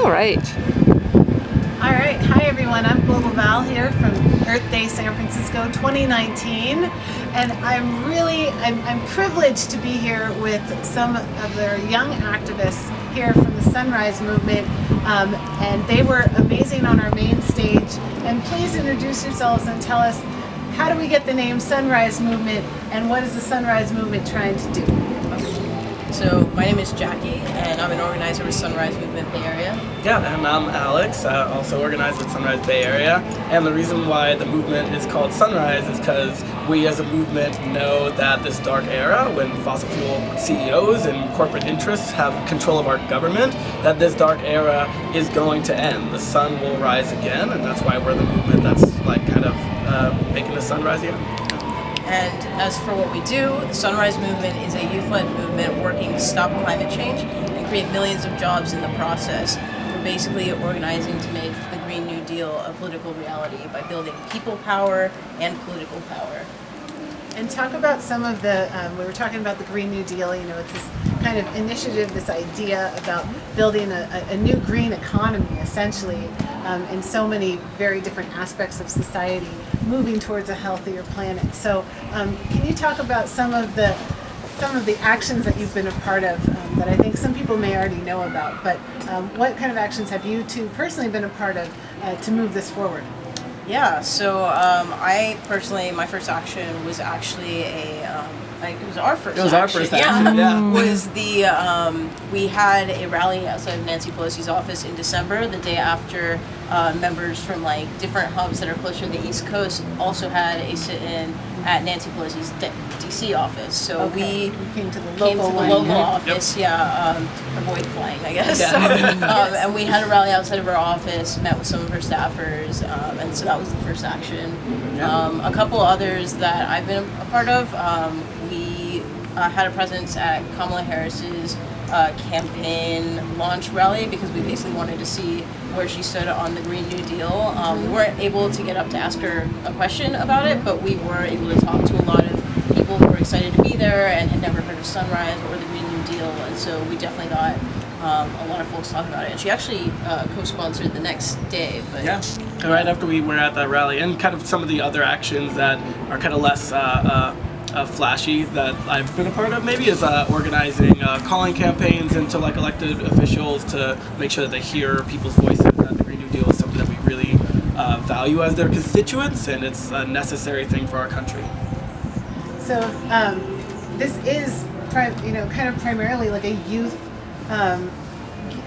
All right. All right. Hi, everyone. I'm Global Val here from Earth Day San Francisco 2019. And I'm privileged to be here with some of the young activists here from the Sunrise Movement. And they were amazing on our main stage. And please introduce yourselves and tell us, how do we get the name Sunrise Movement, and what is the Sunrise Movement trying to do? So my name is Jackie, and I'm an organizer with Sunrise Movement Bay Area. Yeah, and I'm Alex, also organized with Sunrise Bay Area. And the reason why the movement is called Sunrise is because we as a movement know that this dark era, when fossil fuel CEOs and corporate interests have control of our government, that this dark era is going to end. The sun will rise again, and that's why we're the movement that's making the sun rise again. And as for what we do, the Sunrise Movement is a youth-led movement working to stop climate change and create millions of jobs in the process. We're basically organizing to make the Green New Deal a political reality by building people power and political power. And talk about some of the, we were talking about the Green New Deal, it's this kind of initiative, this idea about building a new green economy, essentially, in so many very different aspects of society, moving towards a healthier planet. So can you talk about some of the actions that you've been a part of that I think some people may already know about, but what kind of actions have you two personally been a part of to move this forward? Yeah, so I personally, my first action was actually it was our first action. Yeah. Was we had a rally outside of Nancy Pelosi's office in December, the day after members from different hubs that are closer to the East Coast also had a sit-in at Nancy Pelosi's DC office. So we came to the local office, avoid flying, I guess. Yeah. So, and we had a rally outside of our office, met with some of her staffers, and so that was the first action. Yeah. A couple others that I've been a part of, we had a presence at Kamala Harris's campaign launch rally because we basically wanted to see where she stood on the Green New Deal. We weren't able to get up to ask her a question about it, but we were able to talk to a lot of people who were excited to be there and had never heard of Sunrise or the Green New Deal, and so we definitely got a lot of folks talking about it. And she actually co-sponsored the next day. But Yeah, and right after we were at that rally, and kind of some of the other actions that are kind of less flashy that I've been a part of maybe is organizing calling campaigns into elected officials to make sure that they hear people's voices, that the Green New Deal is something that we really value as their constituents, and it's a necessary thing for our country. So this is kind of primarily like a youth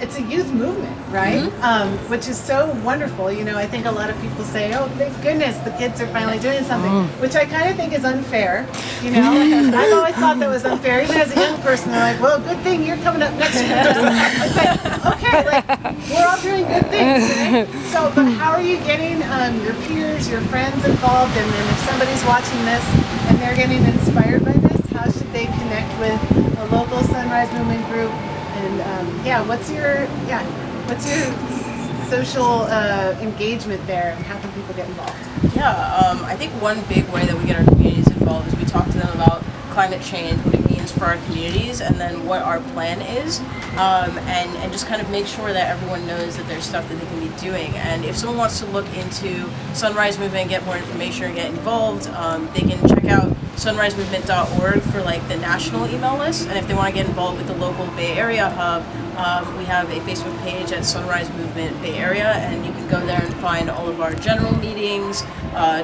it's a youth movement, right? Mm-hmm. Which is so wonderful. I think a lot of people say, oh, thank goodness the kids are finally doing something, which I kind of think is unfair. I've always thought that was unfair. Even as a young person, they're like, well, good thing you're coming up next year. It's like, okay, we're all doing good things, right? So, but how are you getting your peers, your friends involved? And then if somebody's watching this and they're getting inspired by this, how should they connect with a local Sunrise Movement group? And what's your social engagement there, and how can people get involved? Yeah, I think one big way that we get our communities involved is we talk to them about climate change, what it means for our communities, and then what our plan is, and just kind of make sure that everyone knows that there's stuff that they can be doing. And if someone wants to look into Sunrise Movement and get more information or get involved, they can check out sunrisemovement.org for the national email list. And if they want to get involved with the local Bay Area hub, we have a Facebook page at Sunrise Movement Bay Area, and you can go there and find all of our general meetings,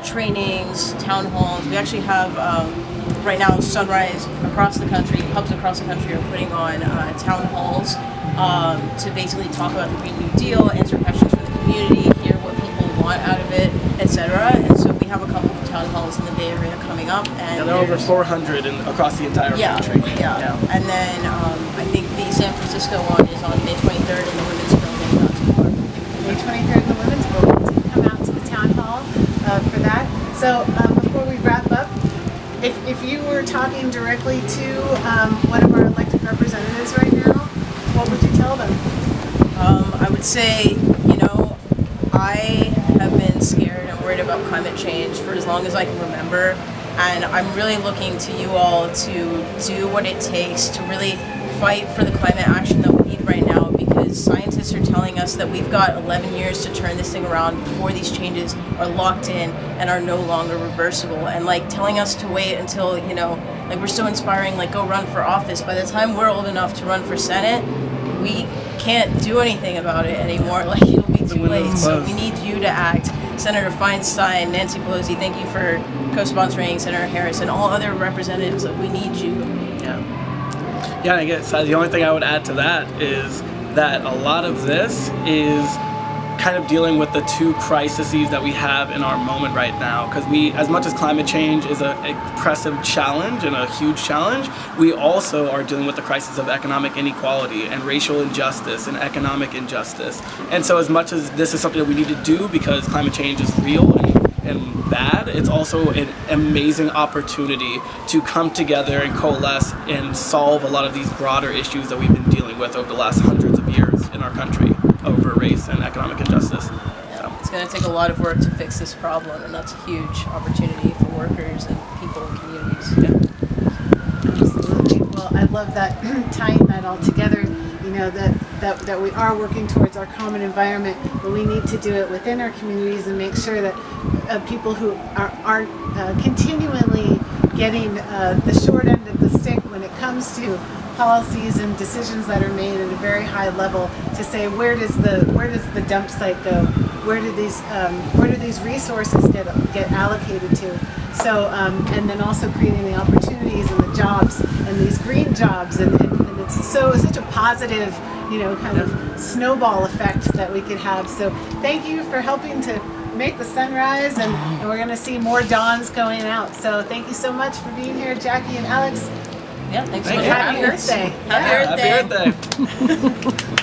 trainings, town halls. We actually have right now Sunrise across the country, hubs across the country are putting on town halls to basically talk about the Green New Deal, answer questions from the community, hear what people want out of it, etc. And so we have a couple of town halls in the Bay Area coming up, and there are over 400 across the entire country. Yeah. And then I think the San Francisco one is on May 23rd in the Women's Building, not too far. May 23rd in the Women's Building. So come out to the town hall for that. So before we wrap up, if you were talking directly to one of our elected representatives right now, what would you tell them? I would say, I have been scared and worried about climate change for as long as I can remember, and I'm really looking to you all to do what it takes to really fight for the climate action that we need right now, because scientists are telling us that we've got 11 years to turn this thing around before these changes are locked in and are no longer reversible. And like telling us to wait until, you know, like we're so inspiring, like go run for office. By the time we're old enough to run for Senate, we can't do anything about it anymore. Like it'll be too late. So we need you to act. Senator Feinstein, Nancy Pelosi, thank you for co-sponsoring, Senator Harris, and all other representatives. Like, we need you. Yeah, I guess the only thing I would add to that is that a lot of this is kind of dealing with the two crises that we have in our moment right now. Because we, as much as climate change is an impressive challenge and a huge challenge, we also are dealing with the crisis of economic inequality and racial injustice and economic injustice. And so as much as this is something that we need to do because climate change is real and bad, it's also an amazing opportunity to come together and coalesce and solve a lot of these broader issues that we've been dealing with over the last hundreds of years in our country over race and economic injustice. Yeah, it's going to take a lot of work to fix this problem, and that's a huge opportunity for workers and people and communities. Absolutely. Well, I love that tying that all together. You know, that we are working towards our common environment, but we need to do it within our communities and make sure that people who aren't continually getting the short end of the stick when it comes to policies and decisions that are made at a very high level to say where does the dump site go, where do these resources get allocated to. So and then also creating the opportunities and the jobs and these green jobs, and it's such a positive, you know, kind of snowball effect that we could have. So thank you for helping to make the sunrise, and we're going to see more dawns going out. So thank you so much for being here, Jackie and Alex. Yeah, thanks Thank so much you. for having us. Happy Earth Day. Happy Earth Day. Happy Earth Day.